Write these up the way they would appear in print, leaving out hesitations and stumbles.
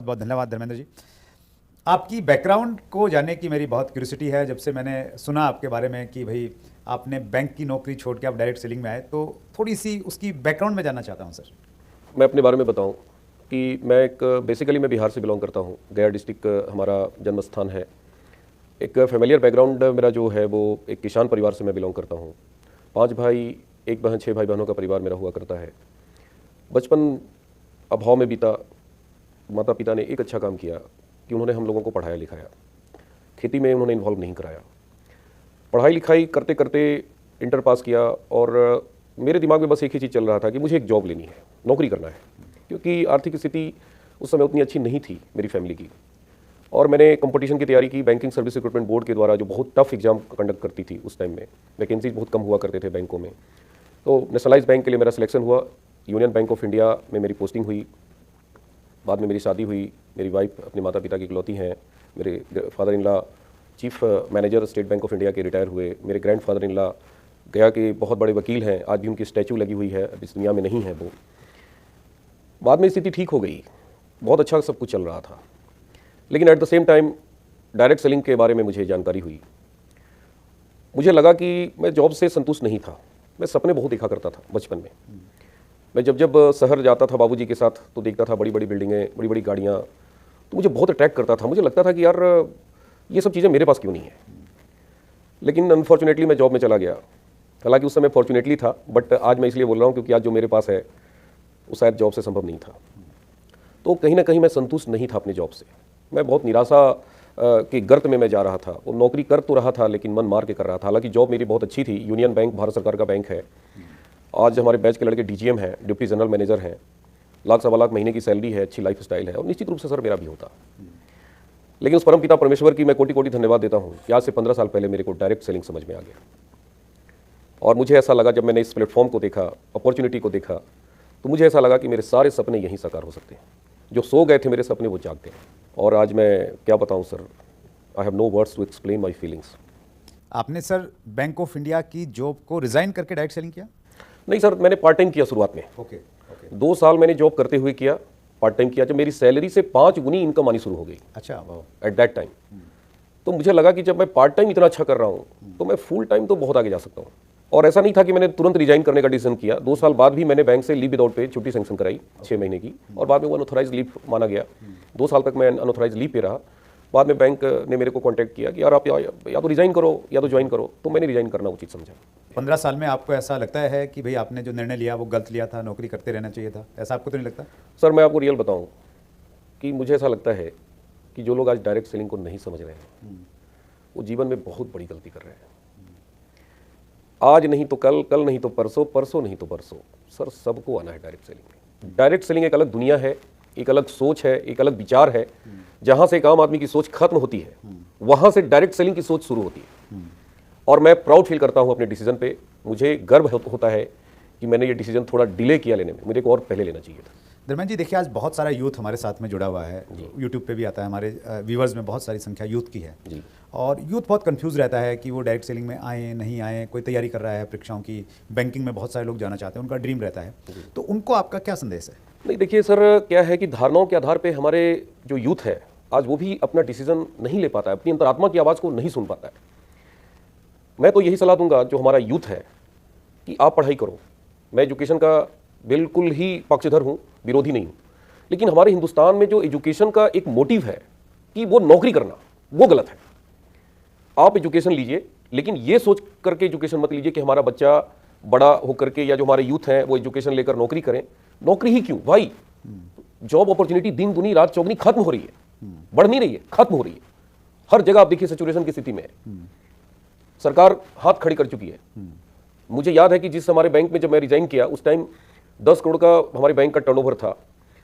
बहुत धन्यवाद धर्मेंद्र जी। आपकी बैकग्राउंड को जानने की मेरी बहुत क्यूरियोसिटी है। जब से मैंने सुना आपके बारे में कि भाई आपने बैंक की नौकरी छोड़ के आप डायरेक्ट सेलिंग में आए, तो थोड़ी सी उसकी बैकग्राउंड में जानना चाहता हूँ सर। मैं अपने बारे में बताऊं कि मैं बिहार से बिलोंग करता हूं। गया डिस्ट्रिक्ट हमारा जन्म स्थान है। एक फैमिलियर बैकग्राउंड मेरा जो है वो एक किसान परिवार से मैं बिलोंग करता हूं। 5 भाई, 1 बहन, 6 भाई बहनों का परिवार मेरा हुआ करता है। बचपन अभाव में बीता। माता पिता ने एक अच्छा काम किया कि उन्होंने हम लोगों को पढ़ाया लिखाया। खेती में उन्होंने इन्वॉल्व नहीं कराया। पढ़ाई लिखाई करते करते इंटर पास किया और मेरे दिमाग में बस एक ही चीज़ चल रहा था कि मुझे एक जॉब लेनी है, नौकरी करना है, क्योंकि आर्थिक स्थिति उस समय उतनी अच्छी नहीं थी मेरी फैमिली की। और मैंने कंपटीशन की तैयारी की बैंकिंग सर्विस रिक्रूटमेंट बोर्ड के द्वारा, जो बहुत टफ एग्जाम कंडक्ट करती थी उस टाइम में। वैकेंसीज बहुत कम हुआ करते थे बैंकों में। तो नेशनलाइज बैंक के लिए मेरा सिलेक्शन हुआ। यूनियन बैंक ऑफ इंडिया में मेरी पोस्टिंग हुई। बाद में मेरी शादी हुई। मेरी वाइफ अपने माता पिता की इकलौती हैं। मेरे father in law chief manager state bank of India के रिटायर हुए। मेरे ग्रैंड फादर इन लॉ गया के बहुत बड़े वकील हैं। आज भी उनकी स्टैचू लगी हुई है, अब इस दुनिया में नहीं है वो। बाद में स्थिति ठीक हो गई, बहुत अच्छा सब कुछ चल रहा था। लेकिन at the same time direct selling के बारे में मुझे जानकारी हुई। मुझे लगा कि मैं जॉब से संतुष्ट नहीं था। मैं सपने बहुत देखा करता था बचपन में। मैं जब शहर जाता था बाबूजी के साथ तो देखता था बड़ी बड़ी बिल्डिंगें, बड़ी बड़ी गाड़ियाँ, तो मुझे बहुत अट्रैक्ट करता था। मुझे लगता था कि यार ये सब चीज़ें मेरे पास क्यों नहीं है। लेकिन अनफॉर्चुनेटली मैं जॉब में चला गया। हालांकि उस समय फॉर्चुनेटली था, बट आज मैं इसलिए बोल रहा हूँ क्योंकि आज जो मेरे पास है वो शायद जॉब से संभव नहीं था। तो कहीं ना कहीं मैं संतुष्ट नहीं था अपने जॉब से। मैं बहुत निराशा के गर्त में मैं जा रहा था। वो नौकरी कर तो रहा था लेकिन मन मार के कर रहा था। हालांकि जॉब मेरी बहुत अच्छी थी। यूनियन बैंक भारत सरकार का बैंक है। आज हमारे बैच के लड़के डीजीएम हैं, डिप्टी जनरल मैनेजर हैं। 1 लाख 1.25 लाख महीने की सैलरी है, अच्छी लाइफ स्टाइल है, और निश्चित रूप से सर मेरा भी होता। लेकिन उस परम पिता परमेश्वर की मैं कोटि कोटि धन्यवाद देता हूँ कि आज से 15 साल पहले मेरे को डायरेक्ट सेलिंग समझ में आ गया। और मुझे ऐसा लगा, जब मैंने इस प्लेटफॉर्म को देखा, अपॉर्चुनिटी को देखा, तो मुझे ऐसा लगा कि मेरे सारे सपने यहीं साकार हो सकते हैं। जो सो गए थे मेरे सपने वो जागते हैं। और आज मैं क्या बताऊं sir, I have no words to explain my feelings. आपने सर बैंक ऑफ इंडिया की जॉब को रिजाइन करके डायरेक्ट सेलिंग किया? नहीं सर, मैंने पार्ट टाइम किया शुरुआत में। ओके। 2 साल मैंने जॉब करते हुए किया, पार्ट टाइम किया। जब मेरी सैलरी से 5 गुनी इनकम आनी शुरू हो गई। अच्छा, एट दैट टाइम तो मुझे लगा कि जब मैं पार्ट टाइम इतना अच्छा कर रहा हूँ तो मैं फुल टाइम तो बहुत आगे जा सकता हूँ। और ऐसा नहीं था कि मैंने तुरंत रिजाइन करने का डिसीजन किया। 2 साल बाद भी मैंने बैंक से लीव विदाउट पे छुट्टी सैंक्शन कराई 6 महीने की, और बाद में वो अनऑथराइज लीव माना गया। 2 साल तक मैं अनऑथराइज लीव पे रहा। बाद में बैंक ने मेरे को कांटेक्ट किया कि यार आप या तो रिजाइन करो या तो ज्वाइन करो। तो मैंने रिजाइन करना उचित समझा। 15 साल में आपको ऐसा लगता है कि भाई आपने जो निर्णय लिया वो गलत लिया था, नौकरी करते रहना चाहिए था, ऐसा आपको तो नहीं लगता? सर मैं आपको रियल बताऊं कि मुझे ऐसा लगता है कि जो लोग आज डायरेक्ट सेलिंग को नहीं समझ रहे हैं वो जीवन में बहुत बड़ी गलती कर रहे हैं। आज नहीं तो कल, कल नहीं तो परसों, परसों नहीं तो परसों, सर सबको आना है डायरेक्ट सेलिंग में। डायरेक्ट सेलिंग एक अलग दुनिया है, एक अलग सोच है, एक अलग विचार है। जहां से एक आम आदमी की सोच खत्म होती है वहां से डायरेक्ट सेलिंग की सोच शुरू होती है। और मैं प्राउड फील करता हूं अपने डिसीजन पे। मुझे गर्व होता है कि मैंने ये डिसीजन थोड़ा डिले किया लेने में, मुझे को और पहले लेना चाहिए था। धर्मेंद्र जी, देखिए आज बहुत सारा यूथ हमारे साथ में जुड़ा हुआ है। यूट्यूब पे भी आता है, हमारे व्यूवर्स में बहुत सारी संख्या यूथ की है जी। और यूथ बहुत कंफ्यूज रहता है कि वो डायरेक्ट सेलिंग में आए नहीं आए। कोई तैयारी कर रहा है परीक्षाओं की, बैंकिंग में बहुत सारे लोग जाना चाहते हैं, उनका ड्रीम रहता है। तो उनको आपका क्या संदेश है? नहीं देखिए सर, क्या है कि धारणाओं के आधार पे हमारे जो यूथ है आज वो भी अपना डिसीजन नहीं ले पाता है, अपनी अंतरात्मा की आवाज़ को नहीं सुन पाता है। मैं तो यही सलाह दूंगा जो हमारा यूथ है कि आप पढ़ाई करो। मैं एजुकेशन का बिल्कुल ही पक्षधर हूँ, विरोधी नहीं हूँ। लेकिन हमारे हिंदुस्तान में जो एजुकेशन का एक मोटिव है कि वो नौकरी करना, वो गलत है। आप एजुकेशन लीजिए, लेकिन ये सोच करके एजुकेशन मत लीजिए कि हमारा बच्चा बड़ा होकर के, या जो हमारे यूथ हैं वो एजुकेशन लेकर नौकरी करें। नौकरी ही क्यों भाई, जॉब अपॉर्चुनिटी दिन दुनी रात चौगनी खत्म हो रही है, बढ़ नहीं रही है, खत्म हो रही है। हर जगह आप देखिए सैचुरेशन की स्थिति में है। सरकार हाथ खड़ी कर चुकी है। मुझे याद है कि जिस हमारे बैंक में जब मैं रिजाइन किया उस टाइम 10 करोड़ का हमारे बैंक का टर्नओवर था,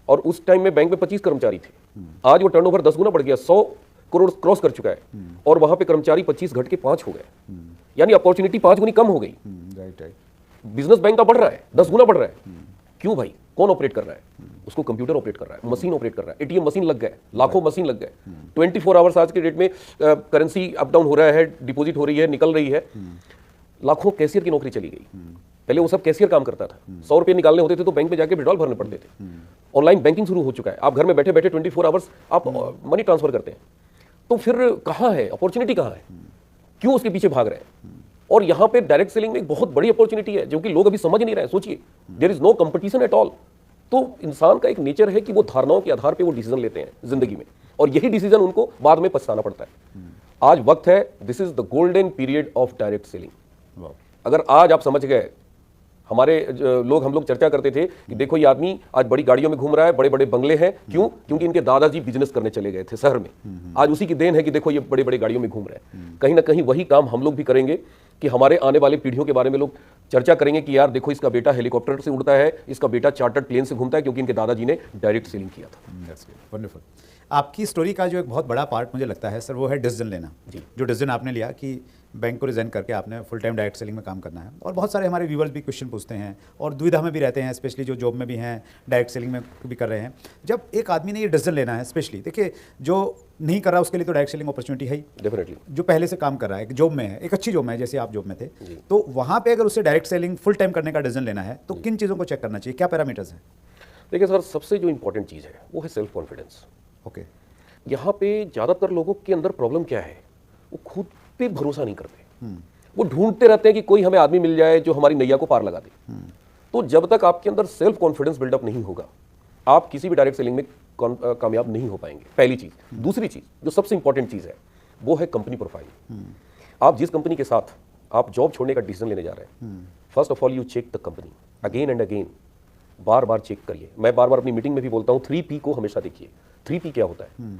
और उस टाइम में बैंक में 25 कर्मचारी थे। आज वो टर्नओवर 10 गुना बढ़ गया, 100 करोड़ क्रॉस कर चुका है, और वहां पे कर्मचारी 25 घट के 5 हो गए। यानी अपॉर्चुनिटी 5 गुनी कम हो गई। बिजनेस बैंक का बढ़ रहा है, 10 गुना बढ़ रहा है। क्यों भाई? कौन ऑपरेट कर रहा है? उसको कंप्यूटर ऑपरेट कर रहा है, मशीन ऑपरेट कर रहा है, एटीएम मशीन लग गए, लाखों मशीन लग गए। 24 आवर्स आज के डेट में करेंसी अप डाउन हो रहा है, डिपॉजिट हो रही है, निकल रही है। लाखों कैशियर की नौकरी चली गई। पहले वो सब कैशियर काम करता था, 100 रुपये निकालने होते थे तो बैंक में जाके विड्रॉल भरने पड़ते थे। ऑनलाइन बैंकिंग शुरू हो चुका है, आप घर में बैठे बैठे 24 आवर्स आप मनी ट्रांसफर करते हैं। तो फिर कहाँ है अपॉर्चुनिटी, कहाँ है, क्यों उसके पीछे भाग रहे हैं? और यहाँ पे डायरेक्ट सेलिंग में एक बहुत बड़ी अपॉर्चुनिटी है जो कि लोग अभी समझ नहीं रहे हैं। सोचिए, there is no competition at all. तो इंसान का एक नेचर है कि वो धारणाओं के आधार पे वो डिसीजन लेते हैं जिंदगी में, और यही डिसीजन उनको बाद में पछताना पड़ता है। आज वक्त है, this is the golden period of direct selling. अगर आज आप समझ गए, हमारे हम लोग चर्चा करते थे कि देखो ये आदमी आज बड़ी गाड़ियों में घूम रहा है, बड़े बड़े बंगले हैं, क्यों? क्योंकि इनके दादाजी बिजनेस करने चले गए थे शहर में। आज उसी की देन है कि देखो ये बड़े बड़े गाड़ियों में घूम रहे हैं। कहीं ना कहीं वही काम हम लोग भी करेंगे कि हमारे आने वाले पीढ़ियों के बारे में लोग चर्चा करेंगे कि यार देखो इसका बेटा हेलीकॉप्टर से उड़ता है, इसका बेटा चार्टर्ड प्लेन से घूमता है, क्योंकि इनके दादाजी ने डायरेक्ट सेलिंग किया था। वंडरफुल। आपकी स्टोरी का जो एक बहुत बड़ा पार्ट मुझे लगता है सर, वो है डिसीजन लेना। जी। जो डिसीजन आपने लिया कि बैंक को रिजाइन करके आपने फुल टाइम डायरेक्ट सेलिंग में काम करना है। और बहुत सारे हमारे व्यूवर्स भी क्वेश्चन पूछते हैं और दुविधा में भी रहते हैं, स्पेशली जो जॉब में भी हैं, डायरेक्ट सेलिंग में भी कर रहे हैं। जब एक आदमी ने ये डिसीजन लेना है, स्पेशली देखिए जो नहीं कर रहा उसके लिए तो डायरेक्ट सेलिंग अपॉर्चुनिटी है ही, डेफिनेटली। जो पहले से काम कर रहा है, एक जॉब में है, एक अच्छी जॉब में है, जैसे आप जॉब में थे, तो वहाँ पे अगर उसे डायरेक्ट सेलिंग फुल टाइम करने का डिसीजन लेना है तो किन चीज़ों को चेक करना चाहिए, क्या पैरामीटर्स हैं? देखिए सर, सबसे जो इंपॉर्टेंट चीज़ है वो है सेल्फ कॉन्फिडेंस। ओके। यहाँ पे ज़्यादातर लोगों के अंदर प्रॉब्लम क्या है, वो खुद पे भरोसा नहीं करते। वो ढूंढते रहते हैं कि कोई हमें आदमी मिल जाए जो हमारी नैया को पार लगा दे। तो जब तक आपके अंदर सेल्फ कॉन्फिडेंस बिल्डअप नहीं होगा, आप किसी भी डायरेक्ट सेलिंग में कामयाब नहीं हो पाएंगे, पहली चीज। दूसरी चीज जो सबसे इंपॉर्टेंट चीज है वो है कंपनी प्रोफाइल। आप जिस कंपनी के साथ आप जॉब छोड़ने का डिसीजन लेने जा रहे हैं, first of all you check the company again and again, बार बार चेक करिए। मैं बार बार अपनी मीटिंग में भी बोलता हूँ 3P को हमेशा देखिए। 3P क्या होता है?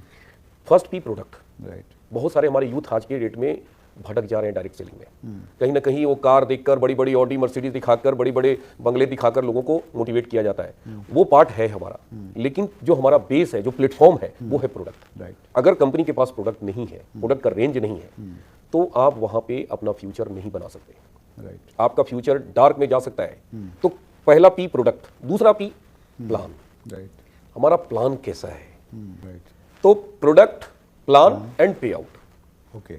First P product. राइट। बहुत सारे हमारे यूथ आज के डेट में भटक जा रहे हैं डायरेक्ट सेलिंग में। कहीं ना कहीं वो कार देखकर, बड़ी बड़ी ऑडी मर्सिडीज दिखाकर, बड़े बड़े बंगले दिखाकर लोगों को मोटिवेट किया जाता है। वो पार्ट है हमारा, लेकिन जो हमारा बेस है, जो प्लेटफॉर्म है, वो है प्रोडक्ट। राइट। अगर कंपनी के पास प्रोडक्ट नहीं है, प्रोडक्ट का रेंज नहीं है, तो आप वहां पे अपना फ्यूचर नहीं बना सकते। राइट। आपका फ्यूचर डार्क में जा सकता है। तो पहला P प्रोडक्ट, दूसरा P प्लान। राइट। हमारा प्लान कैसा है? राइट। तो प्रोडक्ट, प्लान एंड पे आउट। ओके।